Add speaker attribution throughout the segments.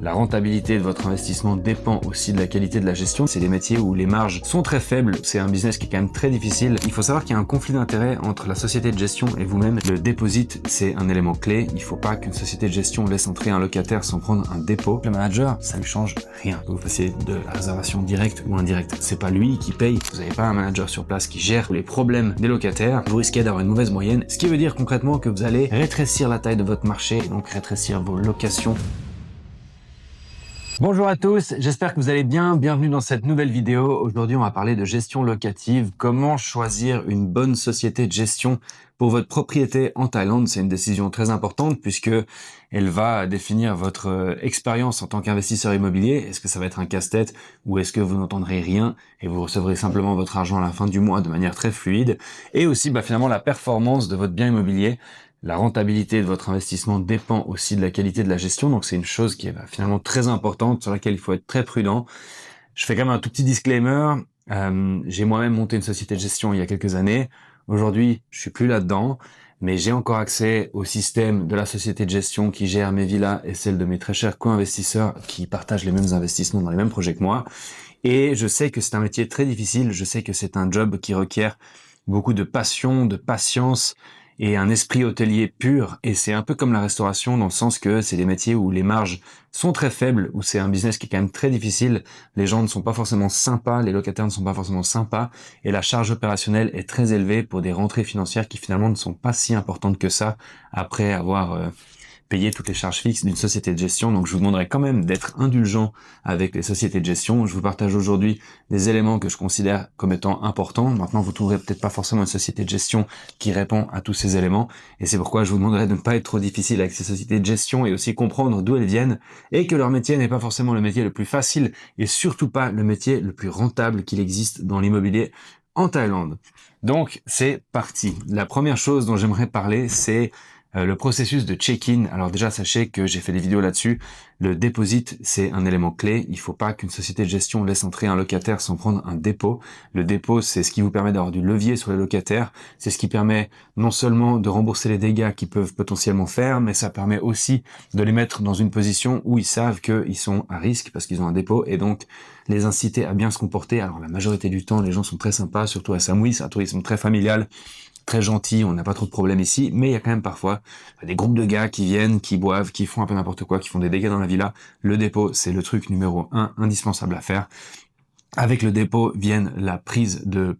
Speaker 1: La rentabilité de votre investissement dépend aussi de la qualité de la gestion. C'est des métiers où les marges sont très faibles, c'est un business qui est quand même très difficile. Il faut savoir qu'il y a un conflit d'intérêt entre la société de gestion et vous-même. Le deposit, c'est un élément clé. Il ne faut pas qu'une société de gestion laisse entrer un locataire sans prendre un dépôt. Le manager, ça lui change rien. Que vous fassiez de la réservation directe ou indirecte. C'est pas lui qui paye. Vous n'avez pas un manager sur place qui gère les problèmes des locataires. Vous risquez d'avoir une mauvaise moyenne, ce qui veut dire concrètement que vous allez rétrécir la taille de votre marché et donc rétrécir vos locations. Bonjour à tous, j'espère que vous allez bien. Bienvenue dans cette nouvelle vidéo. Aujourd'hui, on va parler de gestion locative. Comment choisir une bonne société de gestion pour votre propriété en Thaïlande. C'est une décision très importante puisque elle va définir votre expérience en tant qu'investisseur immobilier. Est-ce que ça va être un casse-tête ou est-ce que vous n'entendrez rien et vous recevrez simplement votre argent à la fin du mois de manière très fluide. Et aussi, finalement, la performance de votre bien immobilier. La rentabilité de votre investissement dépend aussi de la qualité de la gestion, donc c'est une chose qui est finalement très importante, sur laquelle il faut être très prudent. Je fais quand même un tout petit disclaimer. J'ai moi-même monté une société de gestion il y a quelques années. Aujourd'hui, je suis plus là-dedans, mais j'ai encore accès au système de la société de gestion qui gère mes villas et celle de mes très chers co-investisseurs qui partagent les mêmes investissements dans les mêmes projets que moi. Et je sais que c'est un métier très difficile, je sais que c'est un job qui requiert beaucoup de passion, de patience, et un esprit hôtelier pur, et c'est un peu comme la restauration dans le sens que c'est des métiers où les marges sont très faibles, où c'est un business qui est quand même très difficile, les gens ne sont pas forcément sympas, les locataires ne sont pas forcément sympas, et la charge opérationnelle est très élevée pour des rentrées financières qui finalement ne sont pas si importantes que ça après avoir payer toutes les charges fixes d'une société de gestion. Donc je vous demanderai quand même d'être indulgent avec les sociétés de gestion. Je vous partage aujourd'hui des éléments que je considère comme étant importants. Maintenant, vous trouverez peut-être pas forcément une société de gestion qui répond à tous ces éléments. Et c'est pourquoi je vous demanderai de ne pas être trop difficile avec ces sociétés de gestion et aussi comprendre d'où elles viennent et que leur métier n'est pas forcément le métier le plus facile et surtout pas le métier le plus rentable qu'il existe dans l'immobilier en Thaïlande. Donc, c'est parti. La première chose dont j'aimerais parler, c'est le processus de check-in. Alors déjà, sachez que j'ai fait des vidéos là-dessus. Le deposit, c'est un élément clé. Il faut pas qu'une société de gestion laisse entrer un locataire sans prendre un dépôt. Le dépôt, c'est ce qui vous permet d'avoir du levier sur les locataires. C'est ce qui permet non seulement de rembourser les dégâts qu'ils peuvent potentiellement faire, mais ça permet aussi de les mettre dans une position où ils savent qu'ils sont à risque parce qu'ils ont un dépôt et donc les inciter à bien se comporter. Alors la majorité du temps, les gens sont très sympas, surtout à Samui, c'est un tourisme très familial, très gentil, on n'a pas trop de problèmes ici, mais il y a quand même parfois des groupes de gars qui viennent, qui boivent, qui font un peu n'importe quoi, qui font des dégâts dans la villa. Le dépôt, c'est le truc numéro 1 indispensable à faire. Avec le dépôt viennent la prise de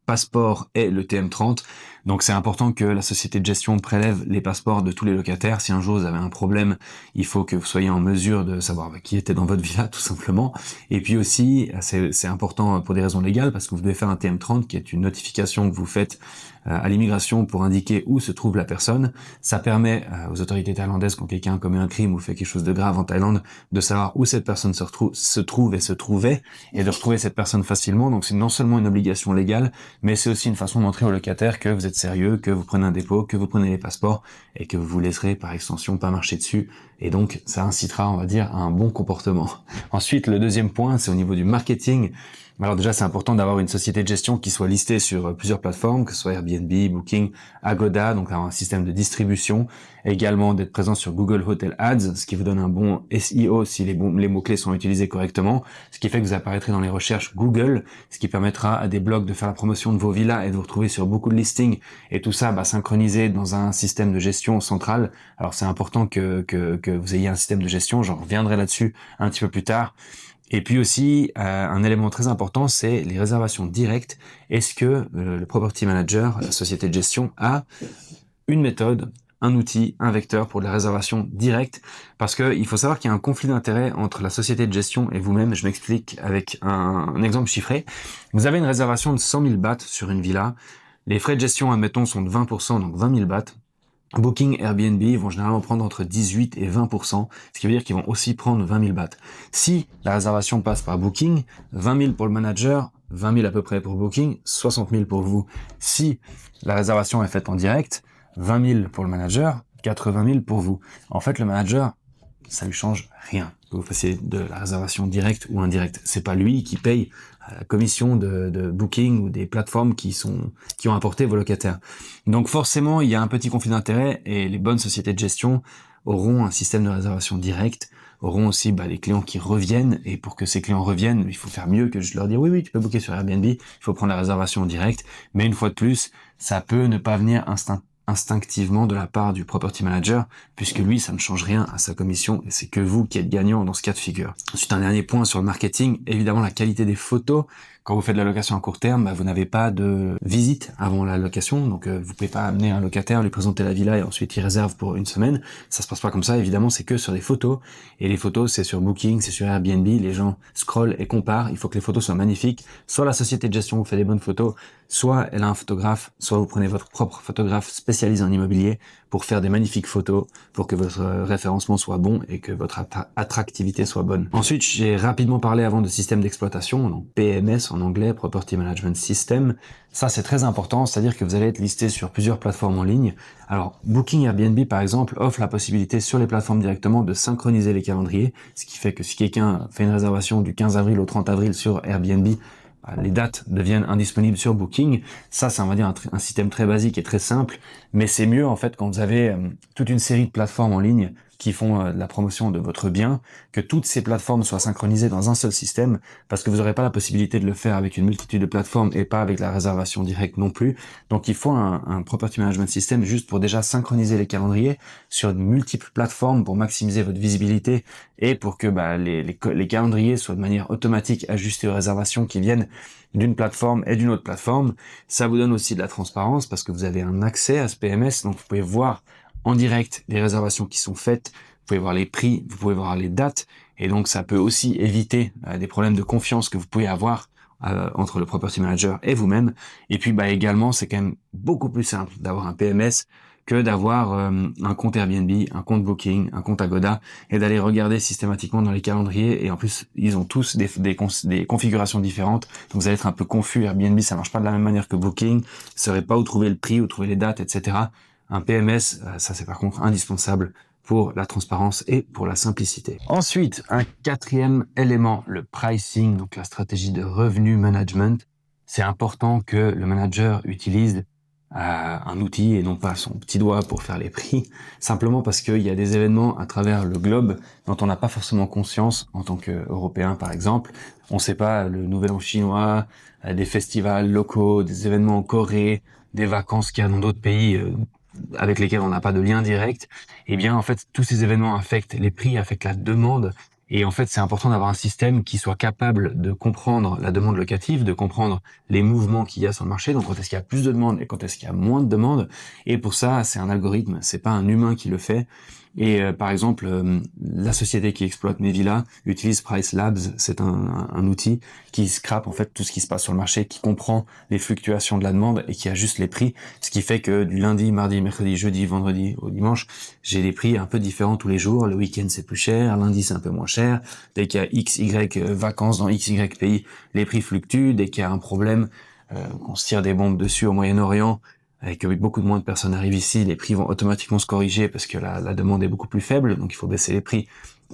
Speaker 1: passeport et le TM30. Donc c'est important que la société de gestion prélève les passeports de tous les locataires. Si un jour vous avez un problème, il faut que vous soyez en mesure de savoir qui était dans votre villa, tout simplement. Et puis aussi, c'est important pour des raisons légales, parce que vous devez faire un TM30, qui est une notification que vous faites à l'immigration pour indiquer où se trouve la personne. Ça permet aux autorités thaïlandaises, quand quelqu'un commet un crime ou fait quelque chose de grave en Thaïlande, de savoir où cette personne se trouve et se trouvait, et de retrouver cette personne facilement. Donc c'est non seulement une obligation légale, mais c'est aussi une façon de montrer aux locataires que vous êtes sérieux, que vous prenez un dépôt, que vous prenez les passeports, et que vous vous laisserez par extension pas marcher dessus. Et donc ça incitera, on va dire, à un bon comportement. Ensuite, le deuxième point, c'est au niveau du marketing. Alors déjà, c'est important d'avoir une société de gestion qui soit listée sur plusieurs plateformes, que ce soit Airbnb, Booking, Agoda, donc avoir un système de distribution. Également d'être présent sur Google Hotel Ads, ce qui vous donne un bon SEO si les mots-clés sont utilisés correctement, ce qui fait que vous apparaîtrez dans les recherches Google, ce qui permettra à des blogs de faire la promotion de vos villas et de vous retrouver sur beaucoup de listings, et tout ça synchronisé dans un système de gestion central. Alors c'est important que vous ayez un système de gestion, j'en reviendrai là-dessus un petit peu plus tard. Et puis aussi, un élément très important, c'est les réservations directes. Est-ce que le property manager, la société de gestion, a une méthode, un outil, un vecteur pour les réservations directes? Parce que il faut savoir qu'il y a un conflit d'intérêt entre la société de gestion et vous-même. Je m'explique avec un exemple chiffré. Vous avez une réservation de 100 000 bahts sur une villa. Les frais de gestion, admettons, sont de 20%, donc 20 000 bahts. Booking, Airbnb vont généralement prendre entre 18 et 20%, ce qui veut dire qu'ils vont aussi prendre 20 000 bahts. Si la réservation passe par Booking, 20 000 pour le manager, 20 000 à peu près pour Booking, 60 000 pour vous. Si la réservation est faite en direct, 20 000 pour le manager, 80 000 pour vous. En fait, le manager, ça lui change rien. Que vous fassiez de la réservation directe ou indirecte. C'est pas lui qui paye la commission de Booking ou des plateformes qui ont apporté vos locataires. Donc forcément, il y a un petit conflit d'intérêt et les bonnes sociétés de gestion auront un système de réservation directe auront aussi les clients qui reviennent, et pour que ces clients reviennent, il faut faire mieux que juste leur dire oui, tu peux booker sur Airbnb, il faut prendre la réservation en direct, mais une fois de plus, ça peut ne pas venir instinctivement de la part du property manager, puisque lui, ça ne change rien à sa commission, et c'est que vous qui êtes gagnant dans ce cas de figure. Ensuite, un dernier point sur le marketing, évidemment la qualité des photos. Quand vous faites de la location à court terme, vous n'avez pas de visite avant la location, donc vous pouvez pas amener un locataire, lui présenter la villa et ensuite il réserve pour une semaine. Ça se passe pas comme ça, évidemment, c'est que sur des photos, et les photos c'est sur Booking, c'est sur Airbnb, les gens scrollent et comparent, il faut que les photos soient magnifiques. Soit la société de gestion vous fait des bonnes photos, soit elle a un photographe, soit vous prenez votre propre photographe spécialisé en immobilier pour faire des magnifiques photos, pour que votre référencement soit bon et que votre attractivité soit bonne. Ensuite, j'ai rapidement parlé avant de système d'exploitation, donc PMS en anglais, Property Management System. Ça, c'est très important, c'est-à-dire que vous allez être listé sur plusieurs plateformes en ligne. Alors, Booking Airbnb, par exemple, offre la possibilité sur les plateformes directement de synchroniser les calendriers, ce qui fait que si quelqu'un fait une réservation du 15 avril au 30 avril sur Airbnb, les dates deviennent indisponibles sur Booking. Ça, c'est, on va dire, un système très basique et très simple, mais c'est mieux, en fait, quand vous avez toute une série de plateformes en ligne qui font de la promotion de votre bien, que toutes ces plateformes soient synchronisées dans un seul système, parce que vous n'aurez pas la possibilité de le faire avec une multitude de plateformes et pas avec la réservation directe non plus. Donc il faut un Property Management System juste pour déjà synchroniser les calendriers sur de multiples plateformes pour maximiser votre visibilité et pour que les calendriers soient de manière automatique ajustés aux réservations qui viennent d'une plateforme et d'une autre plateforme. Ça vous donne aussi de la transparence parce que vous avez un accès à ce PMS, donc vous pouvez voir en direct les réservations qui sont faites, vous pouvez voir les prix, vous pouvez voir les dates, et donc ça peut aussi éviter des problèmes de confiance que vous pouvez avoir entre le property manager et vous-même. Et puis également, c'est quand même beaucoup plus simple d'avoir un PMS que d'avoir un compte Airbnb, un compte Booking, un compte Agoda, et d'aller regarder systématiquement dans les calendriers. Et en plus, ils ont tous des configurations différentes, donc vous allez être un peu confus. Airbnb, ça marche pas de la même manière que Booking, vous ne saurez pas où trouver le prix, où trouver les dates, etc. Un PMS, ça c'est par contre indispensable pour la transparence et pour la simplicité. Ensuite, un quatrième élément, le pricing, donc la stratégie de revenu management. C'est important que le manager utilise un outil et non pas son petit doigt pour faire les prix, simplement parce qu'il y a des événements à travers le globe dont on n'a pas forcément conscience en tant qu'Européen par exemple. On ne sait pas le Nouvel An chinois, des festivals locaux, des événements en Corée, des vacances qu'il y a dans d'autres pays avec lesquels on n'a pas de lien direct. Eh bien en fait tous ces événements affectent les prix, affectent la demande. Et en fait, c'est important d'avoir un système qui soit capable de comprendre la demande locative, de comprendre les mouvements qu'il y a sur le marché, donc quand est-ce qu'il y a plus de demandes et quand est-ce qu'il y a moins de demandes. Et pour ça, c'est un algorithme, c'est pas un humain qui le fait. Et par exemple, la société qui exploite mes villas utilise Price Labs, c'est un outil qui scrape en fait tout ce qui se passe sur le marché, qui comprend les fluctuations de la demande et qui ajuste les prix, ce qui fait que du lundi, mardi, mercredi, jeudi, vendredi au dimanche, j'ai des prix un peu différents tous les jours. Le week-end c'est plus cher, lundi c'est un peu moins cher. Dès qu'il y a X, Y vacances dans X, Y pays, les prix fluctuent. Dès qu'il y a un problème, qu'on se tire des bombes dessus au Moyen-Orient, et que beaucoup de moins de personnes arrivent ici, les prix vont automatiquement se corriger parce que la demande est beaucoup plus faible, donc il faut baisser les prix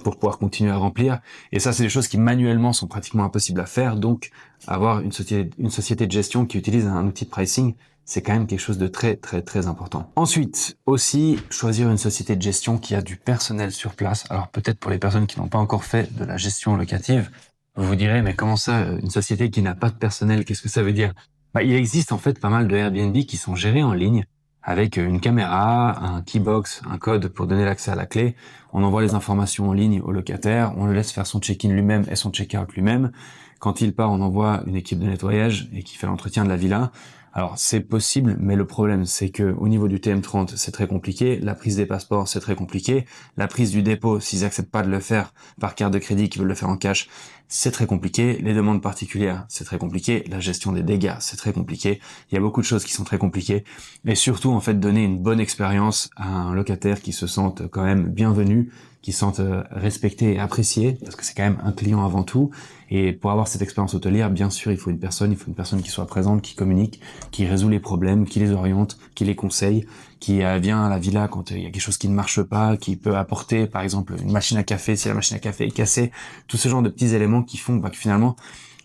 Speaker 1: pour pouvoir continuer à remplir. Et ça, c'est des choses qui manuellement sont pratiquement impossibles à faire, donc avoir une société de gestion qui utilise un outil de pricing, c'est quand même quelque chose de très très très important. Ensuite, aussi, choisir une société de gestion qui a du personnel sur place. Alors peut-être pour les personnes qui n'ont pas encore fait de la gestion locative, vous vous direz, mais comment ça, une société qui n'a pas de personnel, qu'est-ce que ça veut dire? Il existe en fait pas mal de Airbnb qui sont gérés en ligne avec une caméra, un keybox, un code pour donner l'accès à la clé. On envoie les informations en ligne au locataire, on le laisse faire son check-in lui-même et son check-out lui-même. Quand il part, on envoie une équipe de nettoyage et qui fait l'entretien de la villa. Alors c'est possible, mais le problème c'est que au niveau du TM30 c'est très compliqué, la prise des passeports c'est très compliqué, la prise du dépôt s'ils acceptent pas de le faire par carte de crédit, qu'ils veulent le faire en cash, c'est très compliqué, les demandes particulières c'est très compliqué, la gestion des dégâts c'est très compliqué, il y a beaucoup de choses qui sont très compliquées, et surtout en fait donner une bonne expérience à un locataire qui se sente quand même bienvenu, qui se sente respecté et apprécié, parce que c'est quand même un client avant tout. Et pour avoir cette expérience hôtelière, bien sûr, il faut une personne qui soit présente, qui communique, qui résout les problèmes, qui les oriente, qui les conseille, qui vient à la villa quand il y a quelque chose qui ne marche pas, qui peut apporter, par exemple, une machine à café si la machine à café est cassée, tout ce genre de petits éléments qui font que finalement,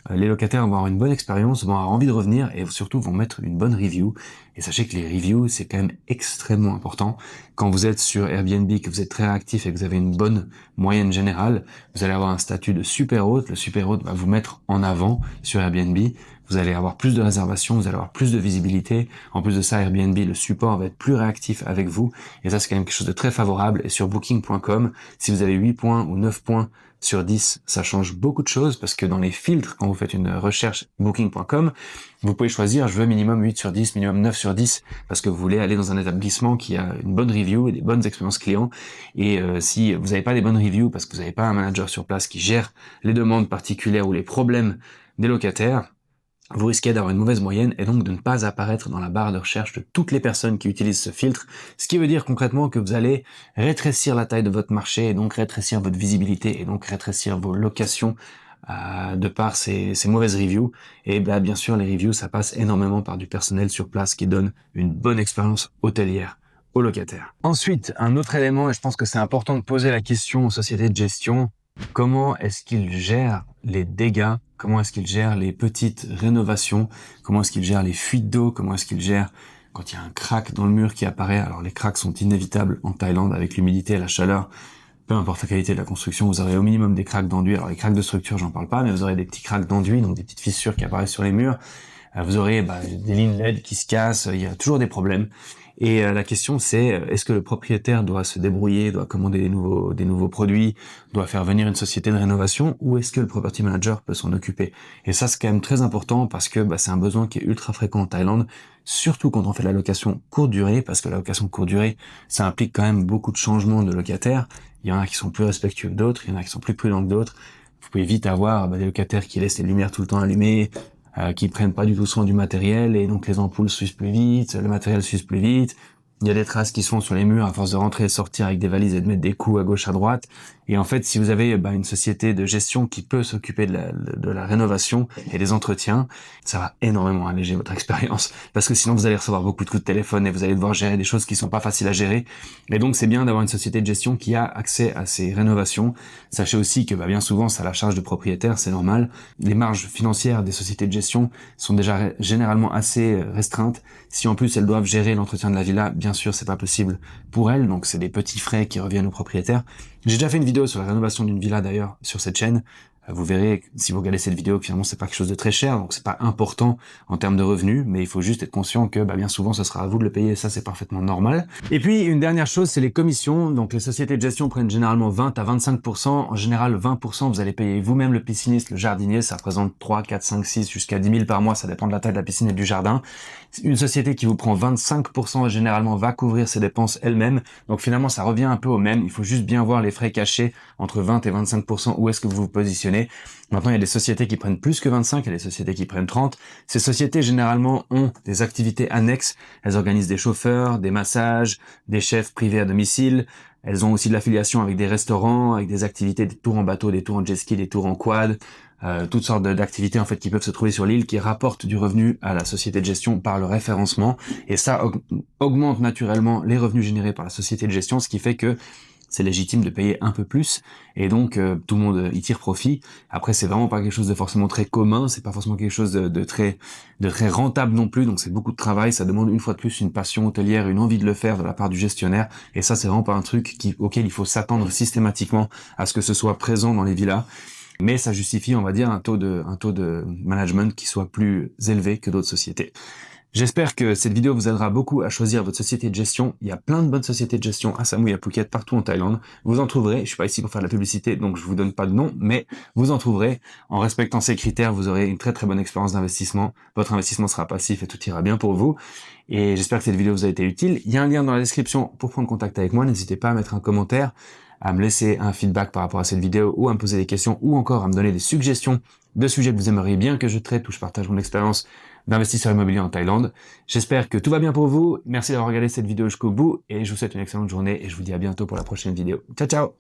Speaker 1: Les locataires vont avoir une bonne expérience, vont avoir envie de revenir et surtout vont mettre une bonne review. Et sachez que les reviews, c'est quand même extrêmement important. Quand vous êtes sur Airbnb, que vous êtes très réactif et que vous avez une bonne moyenne générale, vous allez avoir un statut de super hôte. Le super hôte va vous mettre en avant sur Airbnb. Vous allez avoir plus de réservations, vous allez avoir plus de visibilité. En plus de ça, Airbnb, le support va être plus réactif avec vous. Et ça, c'est quand même quelque chose de très favorable. Et sur Booking.com, si vous avez 8 points ou 9 points sur 10, ça change beaucoup de choses parce que dans les filtres, quand vous faites une recherche Booking.com, vous pouvez choisir, je veux minimum 8 sur 10, minimum 9 sur 10, parce que vous voulez aller dans un établissement qui a une bonne review et des bonnes expériences clients. Et si vous n'avez pas des bonnes reviews parce que vous n'avez pas un manager sur place qui gère les demandes particulières ou les problèmes des locataires, vous risquez d'avoir une mauvaise moyenne et donc de ne pas apparaître dans la barre de recherche de toutes les personnes qui utilisent ce filtre, ce qui veut dire concrètement que vous allez rétrécir la taille de votre marché et donc rétrécir votre visibilité et donc rétrécir vos locations de par ces mauvaises reviews. Et bien sûr, les reviews, ça passe énormément par du personnel sur place qui donne une bonne expérience hôtelière aux locataires. Ensuite, un autre élément, et je pense que c'est important de poser la question aux sociétés de gestion, comment est-ce qu'ils gèrent les dégâts? Comment est-ce qu'ils gèrent les petites rénovations? Comment est-ce qu'ils gèrent les fuites d'eau? Comment est-ce qu'ils gèrent quand il y a un crack dans le mur qui apparaît? Alors les cracks sont inévitables en Thaïlande avec l'humidité et la chaleur. Peu importe la qualité de la construction, vous aurez au minimum des cracks d'enduit. Alors les cracks de structure, j'en parle pas, mais vous aurez des petits cracks d'enduit, donc des petites fissures qui apparaissent sur les murs. Vous aurez des lignes LED qui se cassent, il y a toujours des problèmes. Et la question c'est, est-ce que le propriétaire doit se débrouiller, doit commander des nouveaux produits, doit faire venir une société de rénovation, ou est-ce que le property manager peut s'en occuper? Et ça c'est quand même très important parce que c'est un besoin qui est ultra fréquent en Thaïlande, surtout quand on fait de la location courte durée, parce que la location courte durée, ça implique quand même beaucoup de changements de locataires. Il y en a qui sont plus respectueux que d'autres, il y en a qui sont plus prudents que d'autres. Vous pouvez vite avoir des locataires qui laissent les lumières tout le temps allumées, qui prennent pas du tout soin du matériel, et donc les ampoules s'usent plus vite, le matériel s'use plus vite. Il y a des traces qui se font sur les murs à force de rentrer et sortir avec des valises et de mettre des coups à gauche à droite. Et en fait, si vous avez une société de gestion qui peut s'occuper de la rénovation et des entretiens, ça va énormément alléger votre expérience. Parce que sinon, vous allez recevoir beaucoup de coups de téléphone et vous allez devoir gérer des choses qui sont pas faciles à gérer. Et donc, c'est bien d'avoir une société de gestion qui a accès à ces rénovations. Sachez aussi que bien souvent, c'est à la charge du propriétaire, c'est normal. Les marges financières des sociétés de gestion sont déjà généralement assez restreintes. Si en plus elles doivent gérer l'entretien de la villa, bien sûr, c'est pas possible pour elles. Donc, c'est des petits frais qui reviennent au propriétaire. J'ai déjà fait une vidéo sur la rénovation d'une villa d'ailleurs sur cette chaîne. Vous verrez, si vous regardez cette vidéo, que finalement c'est pas quelque chose de très cher, donc c'est pas important en termes de revenus, mais il faut juste être conscient que bien souvent ce sera à vous de le payer, et ça c'est parfaitement normal. Et puis une dernière chose, c'est les commissions. Donc les sociétés de gestion prennent généralement 20 à 25%, en général 20% vous allez payer vous-même le pisciniste, le jardinier, ça représente 3, 4, 5, 6, jusqu'à 10 000 par mois, ça dépend de la taille de la piscine et du jardin. Une société qui vous prend 25% généralement va couvrir ses dépenses elle-même, donc finalement ça revient un peu au même, il faut juste bien voir les frais cachés entre 20 et 25%, où est-ce que vous vous positionnez. Maintenant, il y a des sociétés qui prennent plus que 25, il y a des sociétés qui prennent 30. Ces sociétés, généralement, ont des activités annexes. Elles organisent des chauffeurs, des massages, des chefs privés à domicile. Elles ont aussi de l'affiliation avec des restaurants, avec des activités, des tours en bateau, des tours en jet ski, des tours en quad, toutes sortes d'activités en fait qui peuvent se trouver sur l'île, qui rapportent du revenu à la société de gestion par le référencement. Et ça augmente naturellement les revenus générés par la société de gestion, ce qui fait que c'est légitime de payer un peu plus, et donc tout le monde y tire profit. Après, c'est vraiment pas quelque chose de forcément très commun, c'est pas forcément quelque chose de très rentable non plus, donc c'est beaucoup de travail, ça demande une fois de plus une passion hôtelière, une envie de le faire de la part du gestionnaire, et ça c'est vraiment pas un truc auquel il faut s'attendre systématiquement à ce que ce soit présent dans les villas. Mais ça justifie, on va dire, un taux de management qui soit plus élevé que d'autres sociétés. J'espère que cette vidéo vous aidera beaucoup à choisir votre société de gestion. Il y a plein de bonnes sociétés de gestion à Samui, à Phuket, partout en Thaïlande. Vous en trouverez. Je suis pas ici pour faire de la publicité, donc je vous donne pas de nom, mais vous en trouverez. En respectant ces critères, vous aurez une très très bonne expérience d'investissement. Votre investissement sera passif et tout ira bien pour vous. Et j'espère que cette vidéo vous a été utile. Il y a un lien dans la description pour prendre contact avec moi. N'hésitez pas à mettre un commentaire, à me laisser un feedback par rapport à cette vidéo, ou à me poser des questions, ou encore à me donner des suggestions de sujets que vous aimeriez bien que je traite, où je partage mon expérience d'investisseur immobilier en Thaïlande. J'espère que tout va bien pour vous. Merci d'avoir regardé cette vidéo jusqu'au bout, et je vous souhaite une excellente journée, et je vous dis à bientôt pour la prochaine vidéo. Ciao, ciao!